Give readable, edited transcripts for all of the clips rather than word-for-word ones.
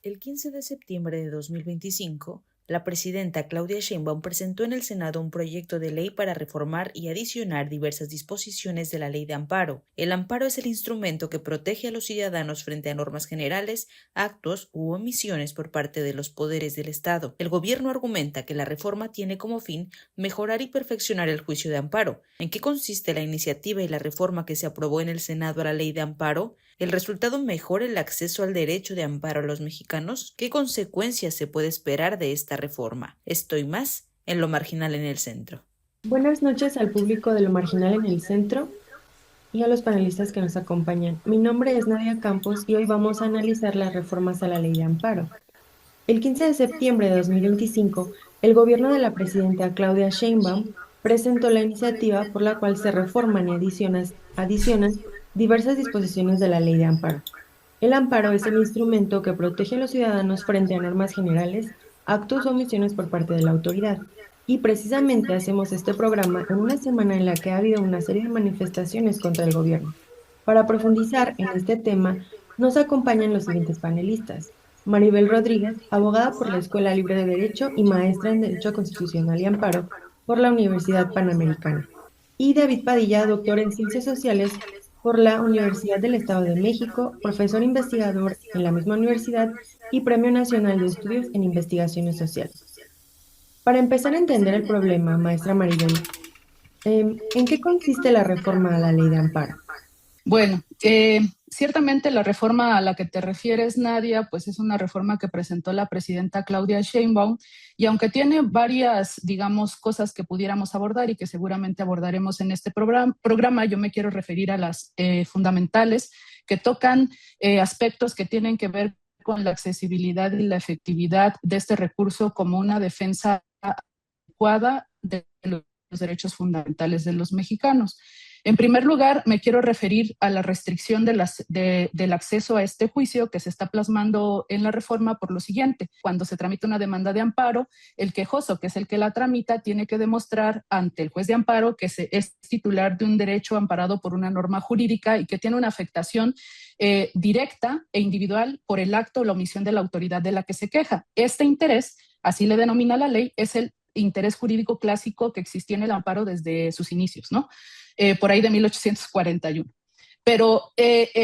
El 15 de septiembre de 2025, la presidenta Claudia Sheinbaum presentó en el Senado un proyecto de ley para reformar y adicionar diversas disposiciones de la Ley de Amparo. El amparo es el instrumento que protege a los ciudadanos frente a normas generales, actos u omisiones por parte de los poderes del Estado. El gobierno argumenta que la reforma tiene como fin mejorar y perfeccionar el juicio de amparo. ¿En qué consiste la iniciativa y la reforma que se aprobó en el Senado a la Ley de Amparo? ¿El resultado mejora el acceso al derecho de amparo a los mexicanos? ¿Qué consecuencias se puede esperar de esta reforma? Esto y más en Lo Marginal en el Centro. Buenas noches al público de Lo Marginal en el Centro y a los panelistas que nos acompañan. Mi nombre es Nadia Campos y hoy vamos a analizar las reformas a la Ley de Amparo. El 15 de septiembre de 2025, el gobierno de la presidenta Claudia Sheinbaum presentó la iniciativa por la cual se reforman y adicionan diversas disposiciones de la Ley de Amparo. El amparo es el instrumento que protege a los ciudadanos frente a normas generales, actos o omisiones por parte de la autoridad. Y precisamente hacemos este programa en una semana en la que ha habido una serie de manifestaciones contra el gobierno. Para profundizar en este tema, nos acompañan los siguientes panelistas. Maribel Rodríguez, abogada por la Escuela Libre de Derecho y maestra en Derecho Constitucional y Amparo por la Universidad Panamericana. Y David Padilla, doctor en Ciencias Sociales por la Universidad del Estado de México, profesor investigador en la misma universidad y Premio Nacional de Estudios en Investigaciones Sociales. Para empezar a entender el problema, maestra Maribel, ¿en qué consiste la reforma a la Ley de Amparo? Bueno, ciertamente la reforma a la que te refieres, Nadia, pues es una reforma que presentó la presidenta Claudia Sheinbaum y aunque tiene varias, digamos, cosas que pudiéramos abordar y que seguramente abordaremos en este programa, yo me quiero referir a las fundamentales que tocan aspectos que tienen que ver con la accesibilidad y la efectividad de este recurso como una defensa adecuada de los derechos fundamentales de los mexicanos. En primer lugar, me quiero referir a la restricción del acceso a este juicio que se está plasmando en la reforma por lo siguiente. Cuando se tramita una demanda de amparo, el quejoso, que es el que la tramita, tiene que demostrar ante el juez de amparo que es titular de un derecho amparado por una norma jurídica y que tiene una afectación directa e individual por el acto o la omisión de la autoridad de la que se queja. Este interés, así le denomina la ley, es el interés jurídico clásico que existía en el amparo desde sus inicios, ¿no? Por ahí de 1841. Pero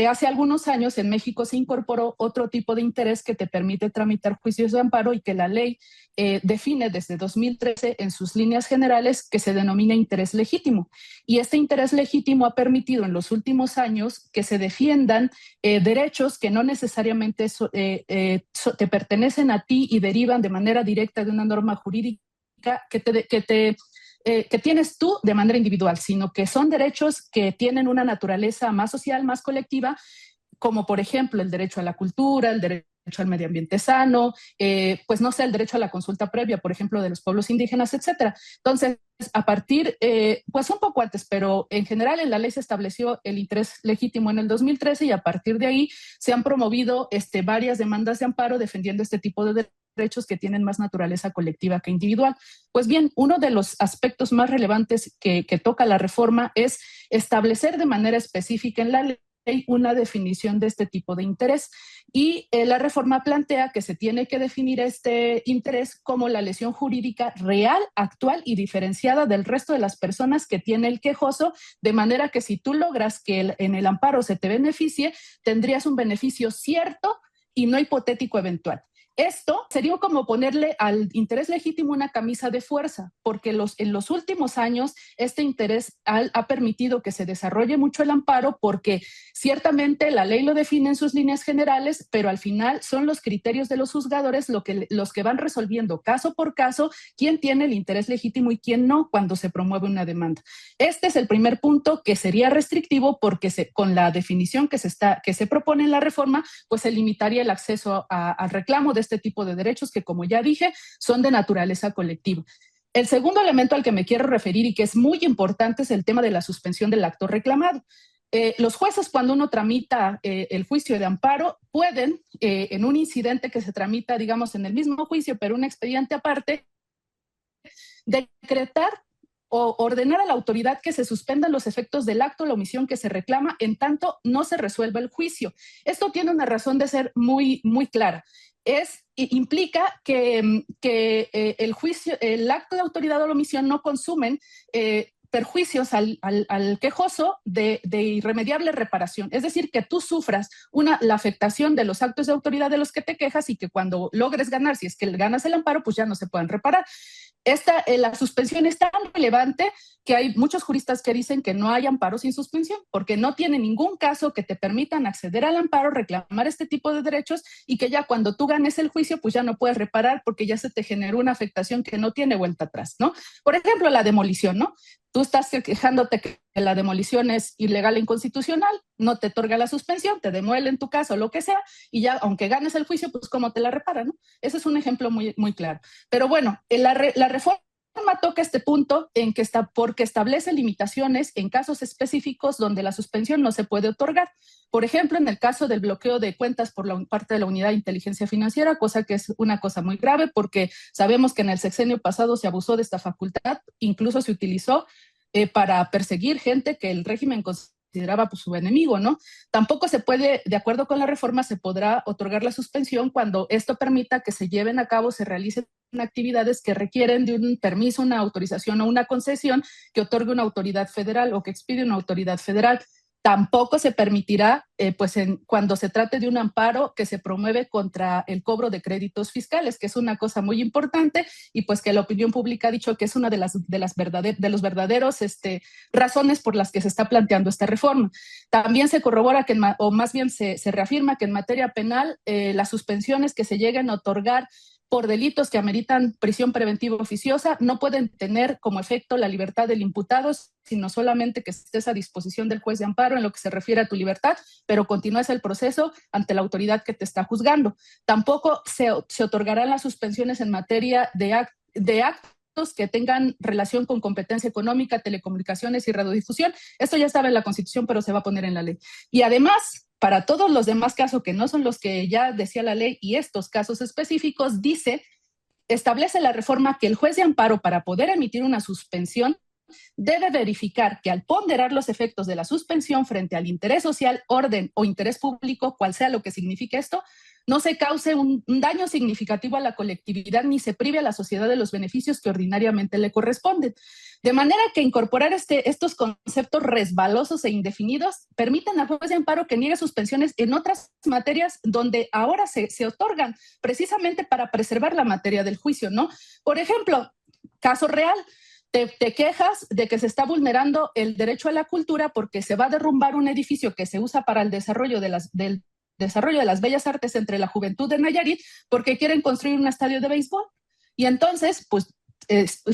hace algunos años en México se incorporó otro tipo de interés que te permite tramitar juicios de amparo y que la ley define desde 2013 en sus líneas generales, que se denomina interés legítimo. Y este interés legítimo ha permitido en los últimos años que se defiendan derechos que no necesariamente te pertenecen a ti y derivan de manera directa de una norma jurídica que tienes tú de manera individual, sino que son derechos que tienen una naturaleza más social, más colectiva, como por ejemplo el derecho a la cultura, el derecho al medio ambiente sano, pues no sé, el derecho a la consulta previa, por ejemplo, de los pueblos indígenas, etcétera. Entonces, a partir, pues un poco antes, pero en general en la ley se estableció el interés legítimo en el 2013 y a partir de ahí se han promovido varias demandas de amparo defendiendo este tipo de derechos que tienen más naturaleza colectiva que individual. Pues bien, uno de los aspectos más relevantes que toca la reforma es establecer de manera específica en la ley una definición de este tipo de interés y la reforma plantea que se tiene que definir este interés como la lesión jurídica real, actual y diferenciada del resto de las personas que tiene el quejoso, de manera que si tú logras que en el amparo se te beneficie, tendrías un beneficio cierto y no hipotético eventual. Esto sería como ponerle al interés legítimo una camisa de fuerza, porque en los últimos años este interés ha permitido que se desarrolle mucho el amparo, porque ciertamente la ley lo define en sus líneas generales, pero al final son los criterios de los juzgadores los que van resolviendo caso por caso quién tiene el interés legítimo y quién no cuando se promueve una demanda. Este es el primer punto que sería restrictivo porque con la definición que se propone en la reforma, pues se limitaría el acceso al reclamo de este tipo de derechos que, como ya dije, son de naturaleza colectiva. El segundo elemento al que me quiero referir y que es muy importante es el tema de la suspensión del acto reclamado. Los jueces, cuando uno tramita el juicio de amparo, pueden, en un incidente que se tramita, digamos, en el mismo juicio, pero un expediente aparte, decretar o ordenar a la autoridad que se suspendan los efectos del acto o la omisión que se reclama en tanto no se resuelva el juicio. Esto tiene una razón de ser muy, muy clara. Implica que el juicio, el acto de autoridad o la omisión no consumen perjuicios al quejoso de irremediable reparación. Es decir, que tú sufras la afectación de los actos de autoridad de los que te quejas y que cuando logres ganar, si es que ganas el amparo, pues ya no se puedan reparar. La suspensión es tan relevante que hay muchos juristas que dicen que no hay amparo sin suspensión, porque no tiene ningún caso que te permitan acceder al amparo, reclamar este tipo de derechos y que ya cuando tú ganes el juicio, pues ya no puedes reparar porque ya se te generó una afectación que no tiene vuelta atrás, ¿no? Por ejemplo, la demolición, ¿no? Tú estás quejándote que la demolición es ilegal e inconstitucional, no te otorga la suspensión, te demuelen tu casa o lo que sea, y ya, aunque ganes el juicio, pues cómo te la reparan, ¿no? Ese es un ejemplo muy, muy claro. Pero bueno, la reforma toca este punto en que porque establece limitaciones en casos específicos donde la suspensión no se puede otorgar. Por ejemplo, en el caso del bloqueo de cuentas por parte de la Unidad de Inteligencia Financiera, cosa que es una cosa muy grave porque sabemos que en el sexenio pasado se abusó de esta facultad, incluso se utilizó para perseguir gente que el régimen consideraba pues, su enemigo, ¿no? Tampoco se puede, de acuerdo con la reforma, se podrá otorgar la suspensión cuando esto permita que se lleven a cabo, se realicen actividades que requieren de un permiso, una autorización o una concesión que otorgue una autoridad federal o que expide una autoridad federal. Tampoco se permitirá, cuando se trate de un amparo que se promueve contra el cobro de créditos fiscales, que es una cosa muy importante y pues que la opinión pública ha dicho que es una de los verdaderos razones por las que se está planteando esta reforma. También se corrobora o más bien se reafirma que en materia penal las suspensiones que se lleguen a otorgar por delitos que ameritan prisión preventiva oficiosa no pueden tener como efecto la libertad del imputado, sino solamente que estés a disposición del juez de amparo en lo que se refiere a tu libertad, pero continúes el proceso ante la autoridad que te está juzgando. Tampoco se otorgarán las suspensiones en materia de actos que tengan relación con competencia económica, telecomunicaciones y radiodifusión. Esto ya estaba en la Constitución, pero se va a poner en la ley. Y además, para todos los demás casos que no son los que ya decía la ley y estos casos específicos, establece la reforma que el juez de amparo, para poder emitir una suspensión, debe verificar que al ponderar los efectos de la suspensión frente al interés social, orden o interés público, cual sea lo que signifique esto, no se cause un daño significativo a la colectividad ni se prive a la sociedad de los beneficios que ordinariamente le corresponden. De manera que incorporar estos conceptos resbalosos e indefinidos permiten al juez de amparo que niegue suspensiones en otras materias donde ahora se otorgan precisamente para preservar la materia del juicio, ¿no? Por ejemplo, caso real, te quejas de que se está vulnerando el derecho a la cultura porque se va a derrumbar un edificio que se usa para el desarrollo del desarrollo de las bellas artes entre la juventud de Nayarit porque quieren construir un estadio de béisbol. Y entonces, pues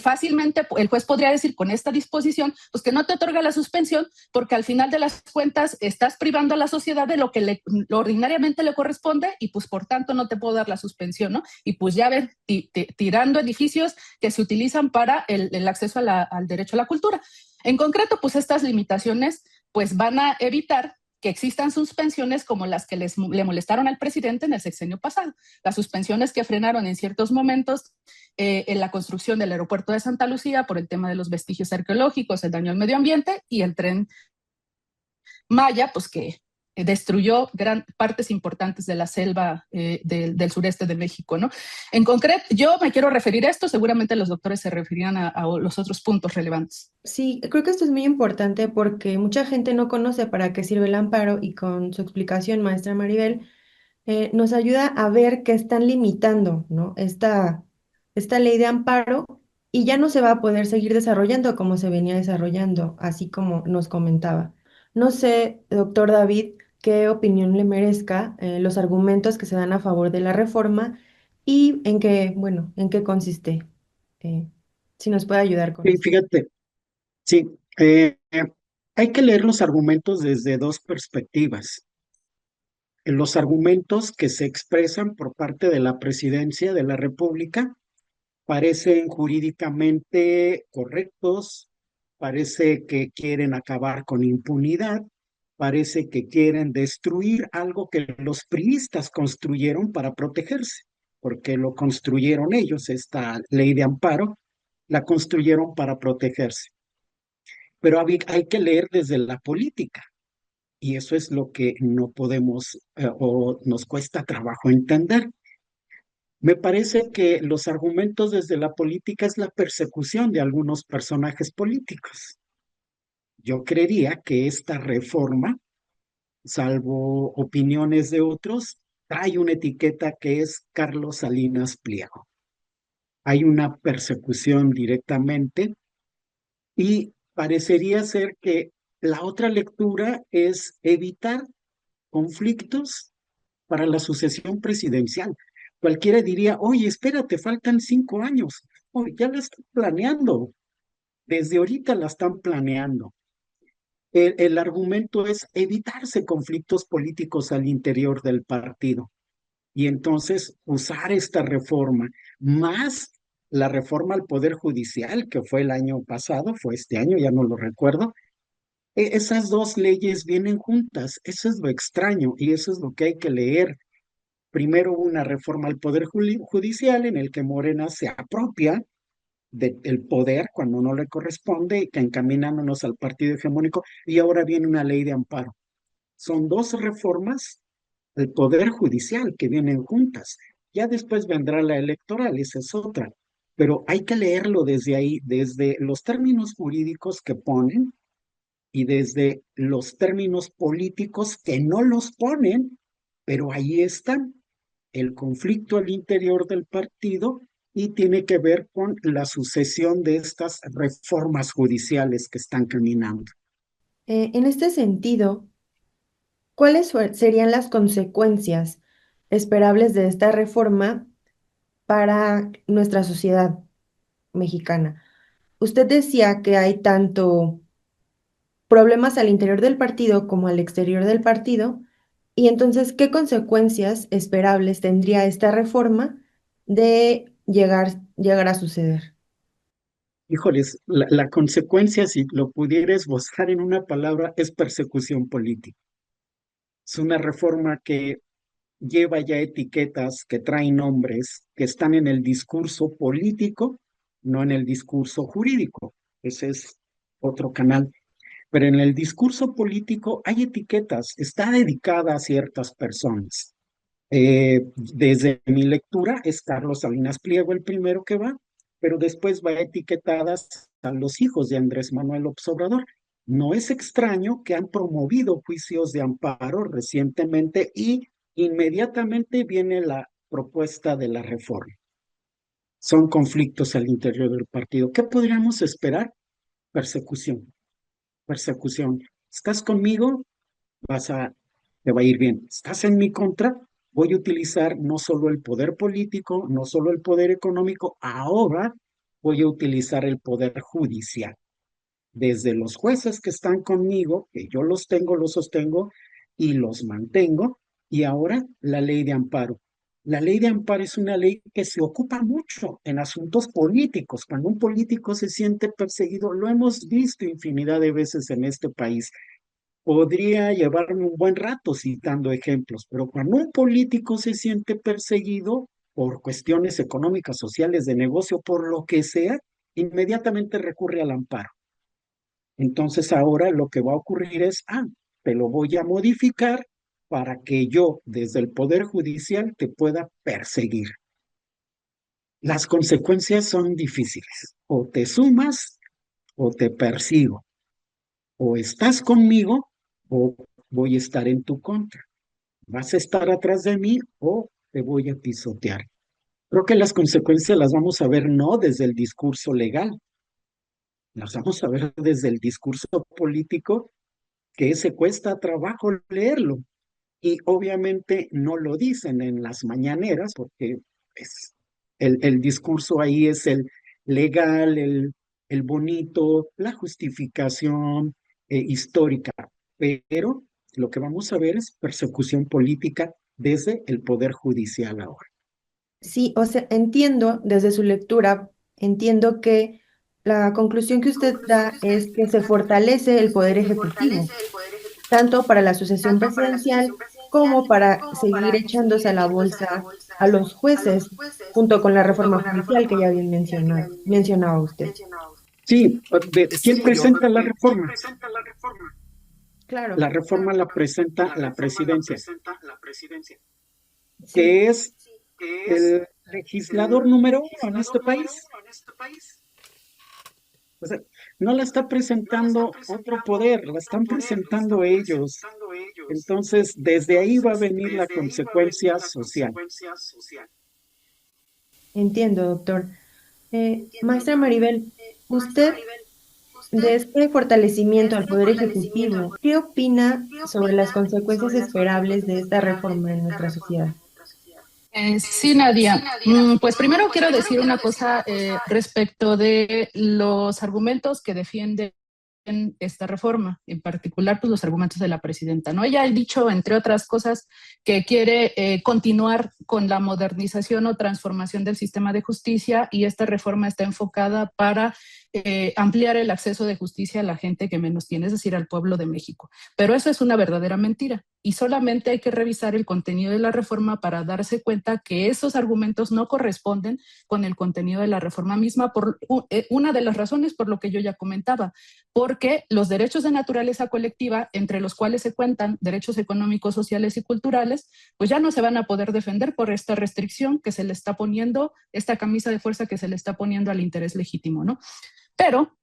fácilmente el juez podría decir con esta disposición pues que no te otorga la suspensión porque al final de las cuentas estás privando a la sociedad de lo que ordinariamente le corresponde y pues por tanto no te puedo dar la suspensión, ¿no? Y pues ya ven, tirando edificios que se utilizan para el acceso al derecho a la cultura. En concreto, pues estas limitaciones pues van a evitar que existan suspensiones como las que le molestaron al presidente en el sexenio pasado. Las suspensiones que frenaron en ciertos momentos en la construcción del aeropuerto de Santa Lucía por el tema de los vestigios arqueológicos, el daño al medio ambiente y el tren Maya, pues que destruyó partes importantes de la selva del sureste de México, ¿no? En concreto, yo me quiero referir a esto, seguramente los doctores se referirán a los otros puntos relevantes. Sí, creo que esto es muy importante porque mucha gente no conoce para qué sirve el amparo y con su explicación, maestra Maribel, nos ayuda a ver que están limitando, ¿no? Esta ley de amparo y ya no se va a poder seguir desarrollando como se venía desarrollando, así como nos comentaba. No sé, doctor David, qué opinión le merezca los argumentos que se dan a favor de la reforma y en qué, bueno, en qué consiste. Eh, si nos puede ayudar con Sí, esto. fíjate, sí, hay que leer los argumentos desde dos perspectivas. los argumentos que se expresan por parte de la Presidencia de la República parecen jurídicamente correctos, parece que quieren acabar con impunidad, parece que quieren destruir algo que los priistas construyeron para protegerse, porque lo construyeron ellos, esta ley de amparo, la construyeron para protegerse. Pero hay que leer desde la política, y eso es lo que no podemos o nos cuesta trabajo entender. Me parece que los argumentos desde la política es la persecución de algunos personajes políticos. Yo creería que esta reforma, salvo opiniones de otros, trae una etiqueta que es Carlos Salinas Pliego. Hay una persecución directamente y parecería ser que la otra lectura es evitar conflictos para la sucesión presidencial. Cualquiera diría, oye, espérate, faltan 5 años. Oye, ya la están planeando. Desde ahorita la están planeando. El argumento es evitarse conflictos políticos al interior del partido. Y entonces usar esta reforma, más la reforma al Poder Judicial, que fue el año pasado, fue este año, ya no lo recuerdo. Esas dos leyes vienen juntas. Eso es lo extraño y eso es lo que hay que leer. Primero una reforma al Poder Judicial en el que Morena se apropia del poder cuando no le corresponde, que encaminándonos al partido hegemónico, y ahora viene una ley de amparo. Son dos reformas del Poder Judicial que vienen juntas. Ya después vendrá la electoral, esa es otra. Pero hay que leerlo desde ahí, desde los términos jurídicos que ponen y desde los términos políticos que no los ponen, pero ahí están. El conflicto al interior del partido y tiene que ver con la sucesión de estas reformas judiciales que están caminando. En este sentido, ¿cuáles serían las consecuencias esperables de esta reforma para nuestra sociedad mexicana? Usted decía que hay tanto problemas al interior del partido como al exterior del partido, y entonces, ¿qué consecuencias esperables tendría esta reforma de llegar a suceder? Híjoles, la consecuencia, si lo pudiera esbozar en una palabra, es persecución política. Es una reforma que lleva ya etiquetas que traen nombres que están en el discurso político, no en el discurso jurídico. Ese es otro canal. Pero en el discurso político hay etiquetas, está dedicada a ciertas personas. Desde mi lectura es Carlos Salinas Pliego el primero que va, pero después va etiquetadas a los hijos de Andrés Manuel López Obrador. No es extraño que han promovido juicios de amparo recientemente y inmediatamente viene la propuesta de la reforma. Son conflictos al interior del partido. ¿Qué podríamos esperar? Persecución, persecución. ¿Estás conmigo? Te va a ir bien. ¿Estás en mi contra? Voy a utilizar no solo el poder político, no solo el poder económico, ahora voy a utilizar el poder judicial. Desde los jueces que están conmigo, que yo los tengo, los sostengo y los mantengo, y ahora la ley de amparo. La ley de amparo es una ley que se ocupa mucho en asuntos políticos. Cuando un político se siente perseguido, lo hemos visto infinidad de veces en este país. Podría llevarme un buen rato citando ejemplos, pero cuando un político se siente perseguido por cuestiones económicas, sociales, de negocio, por lo que sea, inmediatamente recurre al amparo. Entonces ahora lo que va a ocurrir es, te lo voy a modificar para que yo desde el Poder Judicial te pueda perseguir. Las consecuencias son difíciles. O te sumas o te persigo. O estás conmigo o voy a estar en tu contra. Vas a estar atrás de mí o te voy a pisotear. Creo que las consecuencias las vamos a ver no desde el discurso legal, las vamos a ver desde el discurso político, que ese cuesta trabajo leerlo. Y obviamente no lo dicen en las mañaneras, porque es, el discurso ahí es el legal, el bonito, la justificación histórica, pero Lo que vamos a ver es persecución política desde el Poder Judicial ahora. Sí, o sea, entiendo desde su lectura, entiendo que la conclusión que usted da es que se fortalece el poder ejecutivo, tanto para la sucesión presidencial como para seguir echándose a la bolsa a los jueces, junto con la reforma judicial que ya bien mencionaba usted. Sí, ¿quién presenta la reforma? Claro, La reforma la presenta la presidencia, sí, que es el legislador número uno en este país. O sea, no la está presentando otro poder, la están presentando ellos. Entonces, desde ahí va a venir la consecuencia social. entiendo, doctor. Maestra Maribel, usted de este fortalecimiento al poder ejecutivo, ¿qué opina sobre las consecuencias esperables de esta reforma en nuestra sociedad? Sí, Nadia. Pues primero quiero decir una cosa respecto de los argumentos que defienden esta reforma, en particular pues, los argumentos de la presidenta, ¿no? Ella ha dicho, entre otras cosas, que quiere continuar con la modernización o transformación del sistema de justicia y esta reforma está enfocada para ampliar el acceso de justicia a la gente que menos tiene, es decir, al pueblo de México. Pero eso es una verdadera mentira y solamente hay que revisar el contenido de la reforma para darse cuenta que esos argumentos no corresponden con el contenido de la reforma misma por una de las razones por lo que yo ya comentaba, porque los derechos de naturaleza colectiva, entre los cuales se cuentan derechos económicos, sociales y culturales, pues ya no se van a poder defender por esta restricción que se le está poniendo, esta camisa de fuerza que se le está poniendo al interés legítimo, ¿no? Pero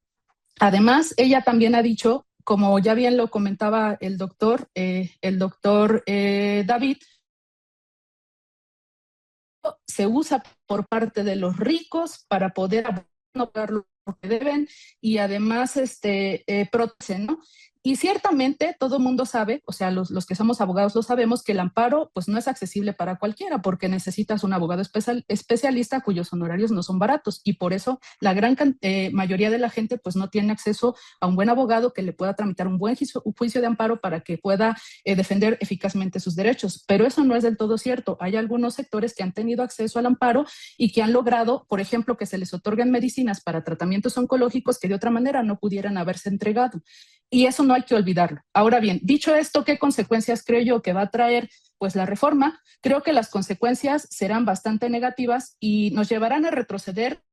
además, ella también ha dicho, como ya bien lo comentaba el doctor David, se usa por parte de los ricos para poder no pagar lo que deben y además protegen, ¿no? Y ciertamente todo el mundo sabe, o sea, los que somos abogados lo sabemos, que el amparo pues no es accesible para cualquiera porque necesitas un abogado especialista cuyos honorarios no son baratos y por eso la gran mayoría de la gente pues no tiene acceso a un buen abogado que le pueda tramitar un buen juicio de amparo para que pueda defender eficazmente sus derechos. Pero eso no es del todo cierto. Hay algunos sectores que han tenido acceso al amparo y que han logrado, por ejemplo, que se les otorguen medicinas para tratamientos oncológicos que de otra manera no pudieran haberse entregado. Y eso no hay que olvidarlo. Ahora bien, dicho esto, ¿qué consecuencias creo yo que va a traer pues la reforma? Creo que las consecuencias serán bastante negativas y nos llevarán a retroceder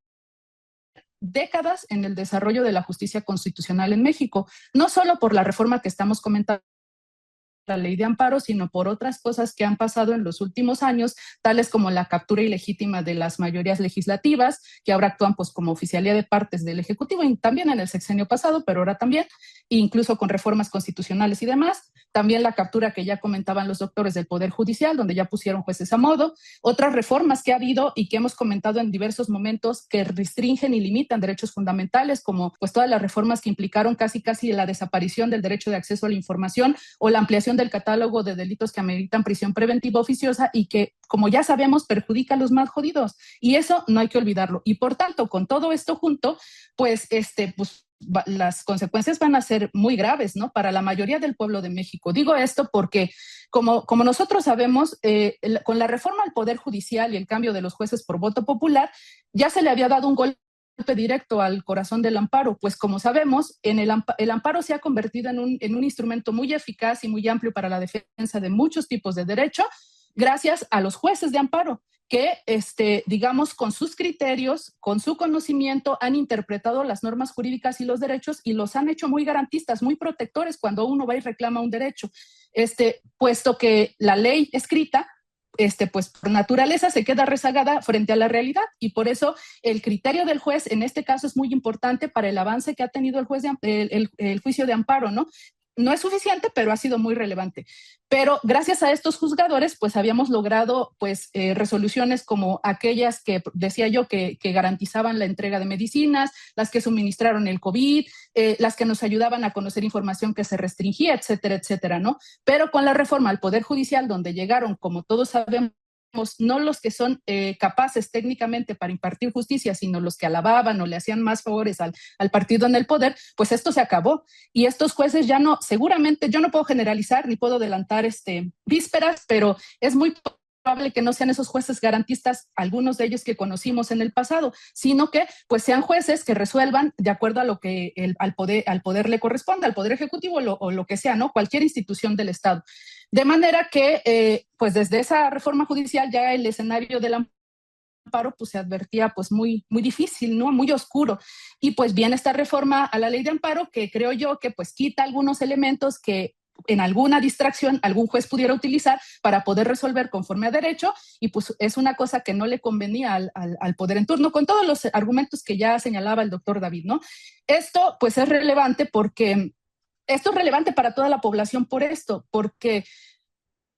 décadas en el desarrollo de la justicia constitucional en México, no solo por la reforma que estamos comentando, la ley de amparo, sino por otras cosas que han pasado en los últimos años, tales como la captura ilegítima de las mayorías legislativas, que ahora actúan pues como oficialía de partes del Ejecutivo, y también en el sexenio pasado, pero ahora también, incluso con reformas constitucionales y demás. También la captura que ya comentaban los doctores del Poder Judicial, donde ya pusieron jueces a modo. Otras reformas que ha habido y que hemos comentado en diversos momentos que restringen y limitan derechos fundamentales, como pues todas las reformas que implicaron casi la desaparición del derecho de acceso a la información o la ampliación del catálogo de delitos que ameritan prisión preventiva oficiosa y que, como ya sabemos, perjudica a los más jodidos. Y eso no hay que olvidarlo. Y por tanto, con todo esto junto, pues las consecuencias van a ser muy graves, ¿no? Para la mayoría del pueblo de México. Digo esto porque, como nosotros sabemos, con la reforma al Poder Judicial y el cambio de los jueces por voto popular, ya se le había dado un golpe directo al corazón del amparo, pues como sabemos, el amparo se ha convertido en un instrumento muy eficaz y muy amplio para la defensa de muchos tipos de derecho, gracias a los jueces de amparo que, digamos, con sus criterios, con su conocimiento, han interpretado las normas jurídicas y los derechos y los han hecho muy garantistas, muy protectores cuando uno va y reclama un derecho, puesto que la ley escrita pues por naturaleza se queda rezagada frente a la realidad y por eso el criterio del juez en este caso es muy importante para el avance que ha tenido el juicio de amparo, ¿no? No es suficiente, pero ha sido muy relevante. Pero gracias a estos juzgadores, pues habíamos logrado pues, resoluciones como aquellas que decía yo que garantizaban la entrega de medicinas, las que suministraron el COVID, las que nos ayudaban a conocer información que se restringía, etcétera, etcétera, ¿no? Pero con la reforma al Poder Judicial, donde llegaron, como todos sabemos, no los que son capaces técnicamente para impartir justicia, sino los que alababan o le hacían más favores al partido en el poder, pues esto se acabó. Y estos jueces ya no, seguramente, yo no puedo generalizar ni puedo adelantar vísperas, pero es muy probable que no sean esos jueces garantistas, algunos de ellos que conocimos en el pasado, sino que pues sean jueces que resuelvan de acuerdo a lo que al poder le corresponda, al poder ejecutivo o lo que sea, ¿no? Cualquier institución del Estado. De manera que pues desde esa reforma judicial ya el escenario del amparo pues se advertía pues muy, muy difícil, ¿no? Muy oscuro. Y pues viene esta reforma a la ley de amparo que creo yo que pues quita algunos elementos que en alguna distracción algún juez pudiera utilizar para poder resolver conforme a derecho, y pues es una cosa que no le convenía al poder en turno, con todos los argumentos que ya señalaba el doctor David, ¿no? Esto pues es relevante porque esto es relevante para toda la población por esto, porque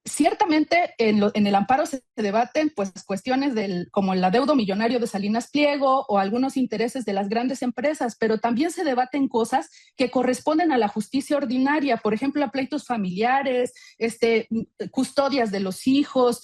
ciertamente en el amparo se debaten pues cuestiones como el adeudo millonario de Salinas Pliego o algunos intereses de las grandes empresas, pero también se debaten cosas que corresponden a la justicia ordinaria, por ejemplo, a pleitos familiares, custodias de los hijos,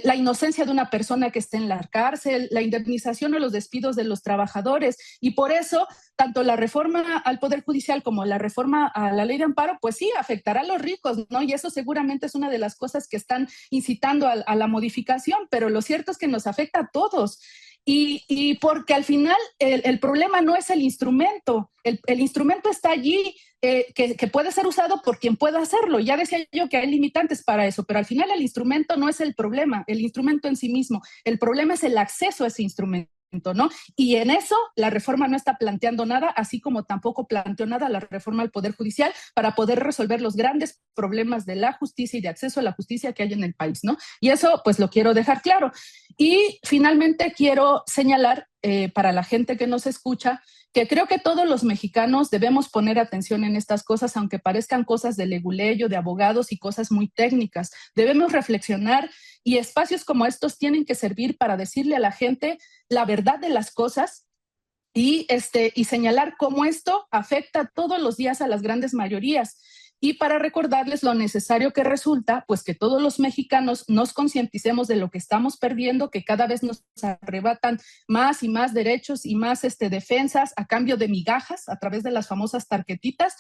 la inocencia de una persona que esté en la cárcel, la indemnización o los despidos de los trabajadores. Y por eso tanto la reforma al Poder Judicial como la reforma a la ley de amparo, pues sí, afectará a los ricos, ¿no? Y eso seguramente es una de las cosas que están incitando a la modificación, pero lo cierto es que nos afecta a todos. Y porque al final el problema no es el instrumento, el instrumento está allí, que puede ser usado por quien pueda hacerlo. Ya decía yo que hay limitantes para eso, pero al final el instrumento no es el problema, el instrumento en sí mismo, el problema es el acceso a ese instrumento, ¿no? Y en eso la reforma no está planteando nada, así como tampoco planteó nada la reforma al Poder Judicial para poder resolver los grandes problemas de la justicia y de acceso a la justicia que hay en el país, ¿no? Y eso pues lo quiero dejar claro. Y finalmente quiero señalar para la gente que nos escucha que creo que todos los mexicanos debemos poner atención en estas cosas, aunque parezcan cosas de leguleyo, de abogados y cosas muy técnicas. Debemos reflexionar y espacios como estos tienen que servir para decirle a la gente la verdad de las cosas y señalar cómo esto afecta todos los días a las grandes mayorías. Y para recordarles lo necesario que resulta, pues que todos los mexicanos nos concienticemos de lo que estamos perdiendo, que cada vez nos arrebatan más y más derechos y más defensas a cambio de migajas a través de las famosas tarjetitas,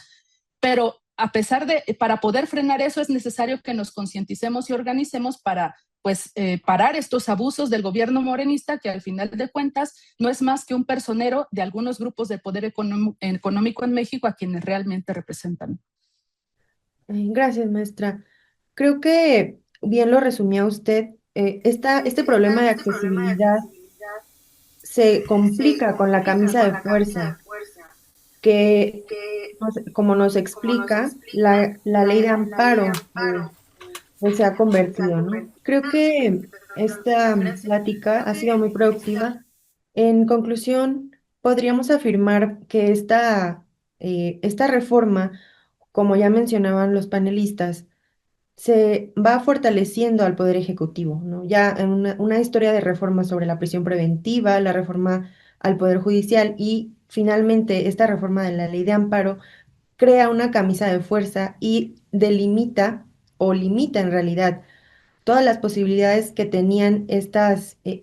pero para poder frenar eso es necesario que nos concienticemos y organicemos para parar estos abusos del gobierno morenista, que al final de cuentas no es más que un personero de algunos grupos de poder económico en México a quienes realmente representan. Gracias, maestra. Creo que bien lo resumía usted. Este problema de accesibilidad se complica con la camisa de fuerza que, como nos explica, la ley de amparo pues se ha convertido, ¿no? Creo que esta plática ha sido muy productiva. En conclusión, podríamos afirmar que esta reforma, como ya mencionaban los panelistas, se va fortaleciendo al Poder Ejecutivo, ¿no? Ya en una historia de reformas sobre la prisión preventiva, la reforma al Poder Judicial y finalmente esta reforma de la ley de amparo crea una camisa de fuerza y delimita o limita en realidad todas las posibilidades que tenían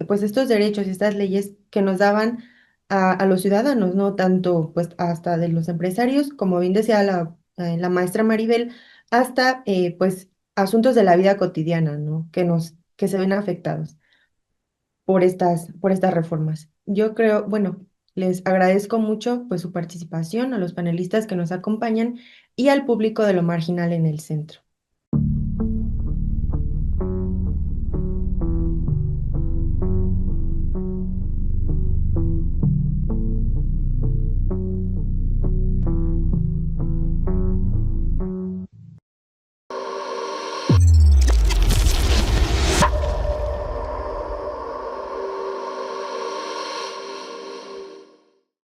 pues estos derechos y estas leyes que nos daban a los ciudadanos, ¿no? Tanto pues hasta de los empresarios, como bien decía la maestra Maribel, hasta pues asuntos de la vida cotidiana, ¿no? Que se ven afectados por estas reformas. Yo creo, bueno, les agradezco mucho pues su participación, a los panelistas que nos acompañan y al público de Lo Marginal en el Centro.